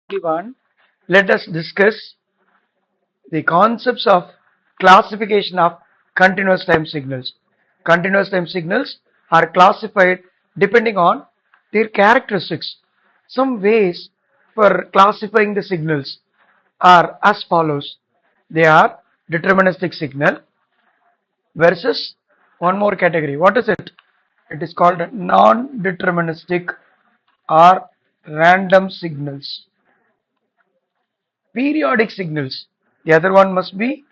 Everyone, let us discuss the concepts of classification of continuous time signals. Continuous time signals are classified depending on their characteristics. Some ways for classifying the signals are as follows. They are deterministic signal versus one more category. What is it? It is called non-deterministic or random signals. Periodic signals. The other one must be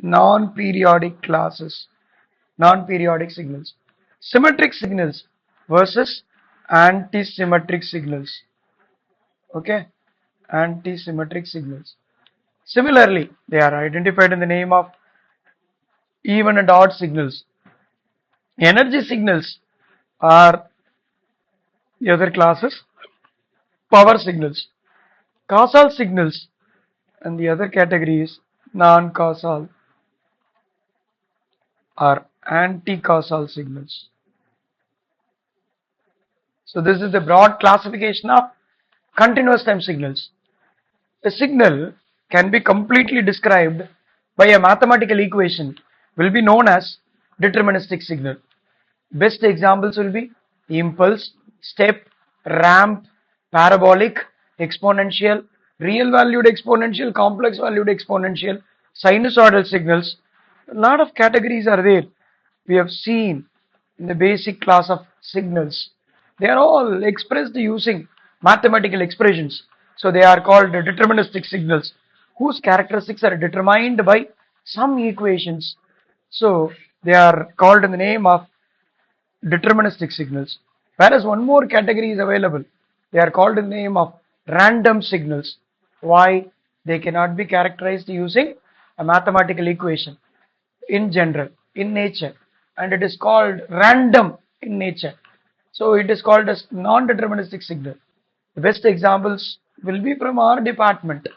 non-periodic classes, non-periodic signals. Symmetric signals versus anti-symmetric signals. Okay, anti-symmetric signals. Similarly, they are identified in the name of even and odd signals. Energy signals are the other classes. Power signals, causal signals, and the other category is non-causal or anti-causal signals. So this is the broad classification of continuous time signals. A signal can be completely described by a mathematical equation will be known as deterministic signal. Best examples will be impulse, step, ramp, parabolic, exponential, real valued exponential, complex valued exponential, sinusoidal signals. A lot of categories are there. We have seen in the basic class of signals. They are all expressed using mathematical expressions. So they are called deterministic signals whose characteristics are determined by some equations. So they are called in the name of deterministic signals. Whereas one more category is available. They are called in the name of random signals. Why? They cannot be characterized using a mathematical equation in general, in nature, and it is called random in nature. So it is called as non-deterministic signal. The best examples will be from our department.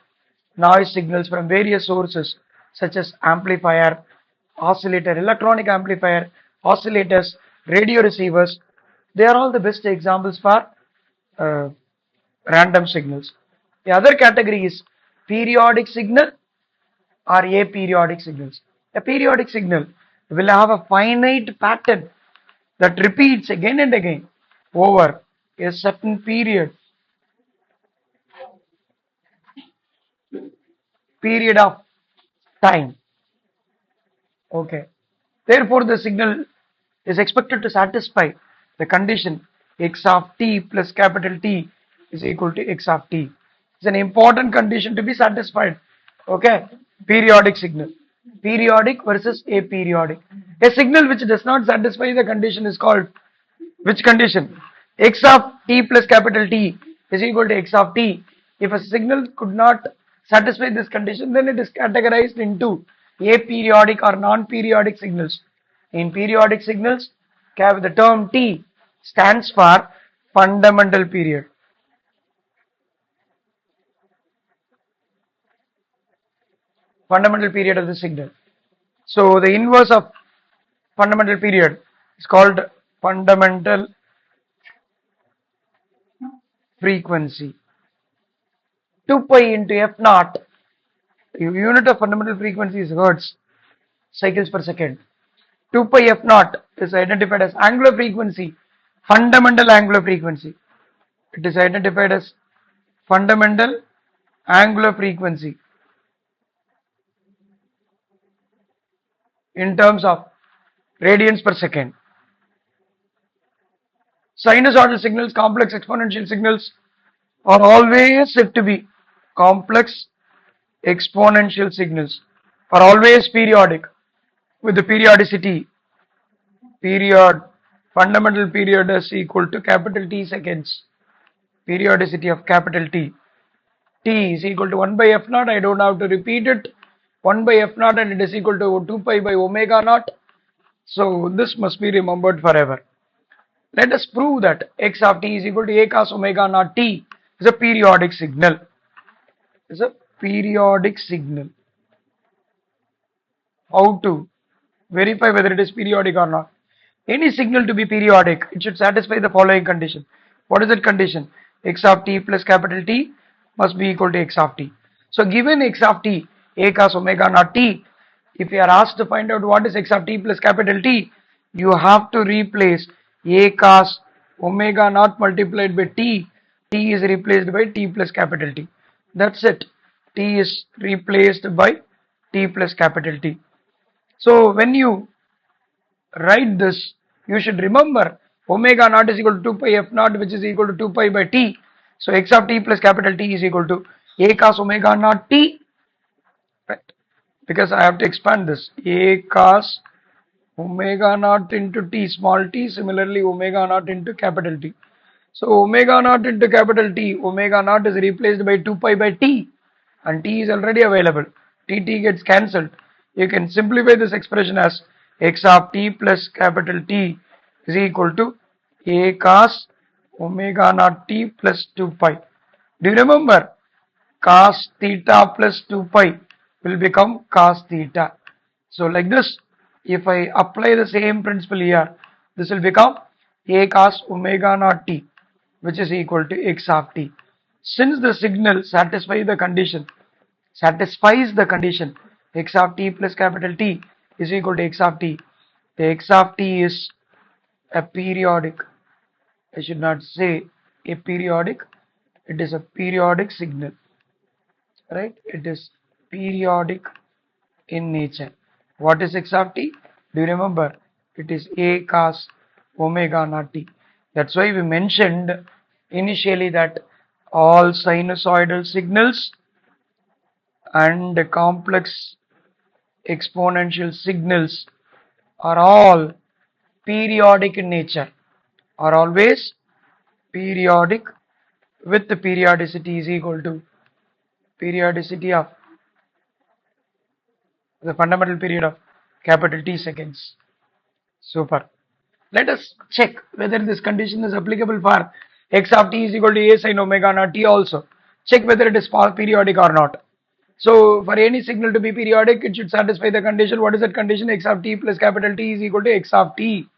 Noise signals from various sources such as amplifier, oscillator, electronic amplifier, oscillators, radio receivers. They are all the best examples for uh, random signals. The other category is periodic signal or aperiodic signals. A periodic signal will have a finite pattern that repeats again and again over a certain period of time. Okay. Therefore, the signal is expected to satisfy the condition x of t plus capital T is equal to x of t. It's an important condition to be satisfied. Okay. Periodic signal. Periodic versus aperiodic. A signal which does not satisfy the condition is called which condition? X of t plus capital T is equal to x of t. If a signal could not satisfy this condition, then it is categorized into aperiodic or non-periodic signals. In periodic signals, the term T stands for fundamental period. Fundamental period of the signal. So the inverse of fundamental period is called fundamental frequency. 2 pi into f naught. Unit of fundamental frequency is hertz, cycles per second. 2 pi f naught is identified as angular frequency, fundamental angular frequency. It is identified as fundamental angular frequency in terms of radians per second. Sinusoidal signals, complex exponential signals are always said to be complex exponential signals, are always periodic with the periodicity fundamental period is equal to capital T seconds. Periodicity of capital T. T is equal to 1 by f naught. I don't have to repeat it. 1 by f naught and it is equal to 2 pi by omega naught. So this must be remembered forever. Let us prove that x of t is equal to a cos omega naught t is a periodic signal. Is a periodic signal. How to verify whether it is periodic or not? Any signal to be periodic, it should satisfy the following condition. What is that condition? X of t plus capital T must be equal to x of t. So given x of t, a cos omega naught t, if you are asked to find out what is x of t plus capital T, you have to replace a cos omega naught multiplied by t. T is replaced by t plus capital T. That's it. T is replaced by t plus capital T. So when you write this, you should remember omega naught is equal to 2 pi f naught, which is equal to 2 pi by t. So x of t plus capital T is equal to a cos omega naught t, right? Because I have to expand this, a cos omega naught into t small t, similarly omega naught into capital T. So omega naught into capital T, omega naught is replaced by 2 pi by t, and t is already available. T gets cancelled. You can simplify this expression as x of t plus capital T is equal to a cos omega naught t plus 2 pi. Do you remember? Cos theta plus 2 pi will become cos theta. So like this, if I apply the same principle here, this will become a cos omega naught t, which is equal to x of t. Since the signal satisfies the condition x of t plus capital T is equal to x of t, the x of t is a periodic, I should not say aperiodic, it is a periodic signal, right? It is periodic in nature. What is x of t? Do you remember? It is a cos omega naught t. That's why we mentioned initially that all sinusoidal signals and complex exponential signals are all periodic in nature, are always periodic, with the periodicity is equal to periodicity of the fundamental period of capital T seconds. Super. Let us check whether this condition is applicable for x of t is equal to a sin omega naught t also. Check whether it is periodic or not. So for any signal to be periodic, it should satisfy the condition. What is that condition? X of t plus capital T is equal to x of t.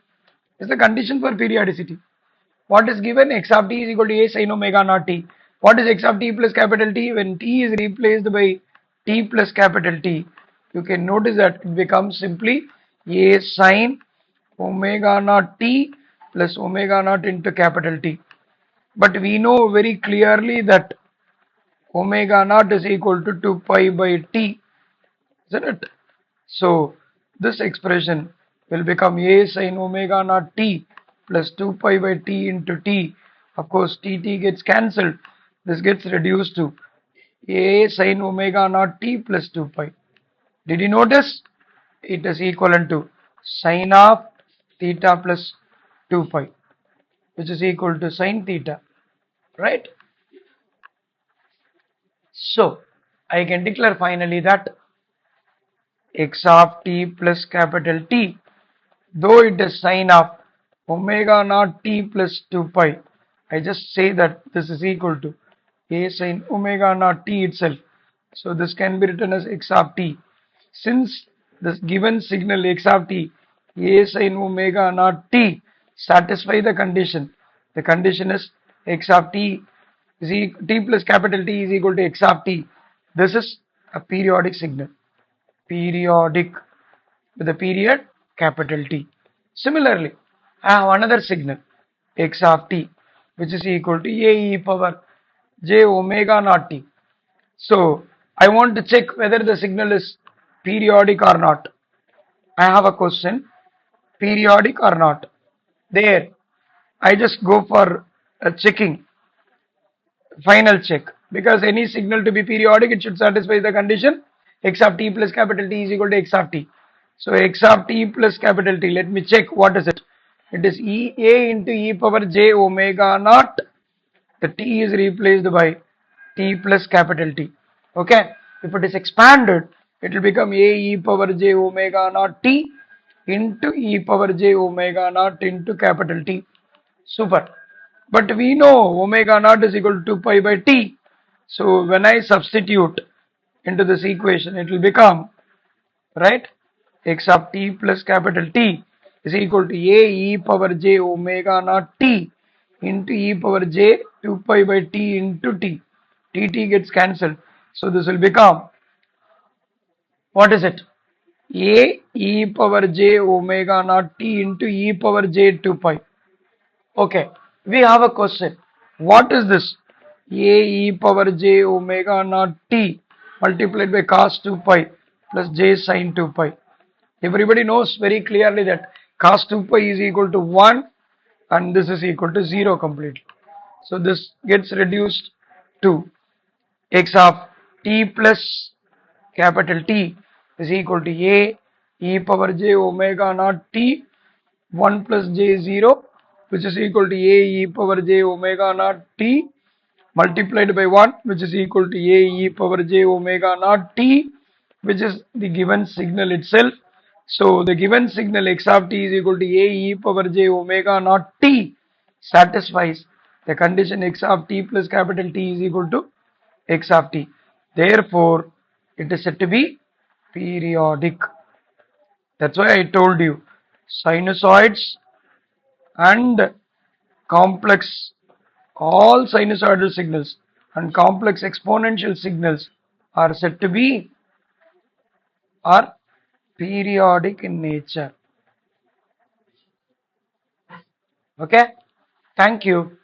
Is the condition for periodicity. What is given? X of t is equal to a sin omega naught t. What is x of t plus capital T? When t is replaced by t plus capital T, you can notice that it becomes simply a sin omega naught t plus omega naught into capital T. But we know very clearly that omega naught is equal to 2 pi by t, isn't it? So this expression will become a sin omega naught t plus 2 pi by t into t. Of course, t gets cancelled. This gets reduced to a sin omega naught t plus 2 pi. Did you notice? It is equivalent to sin of theta plus 2 pi, which is equal to sin theta, right? So I can declare finally that x of t plus capital T, though it is sin of omega naught t plus 2 pi, I just say that this is equal to a sin omega naught t itself. So this can be written as x of t. Since this given signal x of t, a sin omega naught t, satisfy the condition. The condition is x of t is t plus capital T is equal to x of t. This is a periodic signal. Periodic with the period capital T. Similarly, I have another signal x of t, which is equal to a e power j omega naught t. So I want to check whether the signal is periodic or not. I have a question, periodic or not. There I just go for a checking, final check, because any signal to be periodic, it should satisfy the condition x of t plus capital T is equal to x of t. So x of t plus capital T, let me check what is it. It is a into e power j omega naught. The t is replaced by t plus capital T. Okay, if it is expanded, it will become a e power j omega naught t into e power j omega naught into capital T. Super. But we know omega naught is equal to 2 pi by t. So when I substitute into this equation, it will become, right, x of t plus capital T is equal to a e power j omega naught t into e power j 2 pi by t into t. T gets cancelled. So this will become, what is it? A e power j omega naught t into e power j 2 pi. Okay, we have a question. What is this? A e power j omega naught t multiplied by cos 2 pi plus j sin 2 pi. Everybody knows very clearly that cos 2 pi is equal to 1 and this is equal to 0 completely. So this gets reduced to x of t plus capital T is equal to a e power j omega naught t 1 plus j 0, which is equal to a e power j omega naught t multiplied by 1, which is equal to a e power j omega naught t, which is the given signal itself. So the given signal x of t is equal to a e power j omega naught t satisfies the condition x of t plus capital T is equal to x of t. Therefore, it is said to be periodic. That's why I told you sinusoids and complex, all sinusoidal signals and complex exponential signals are said to be are periodic in nature. Okay, thank you.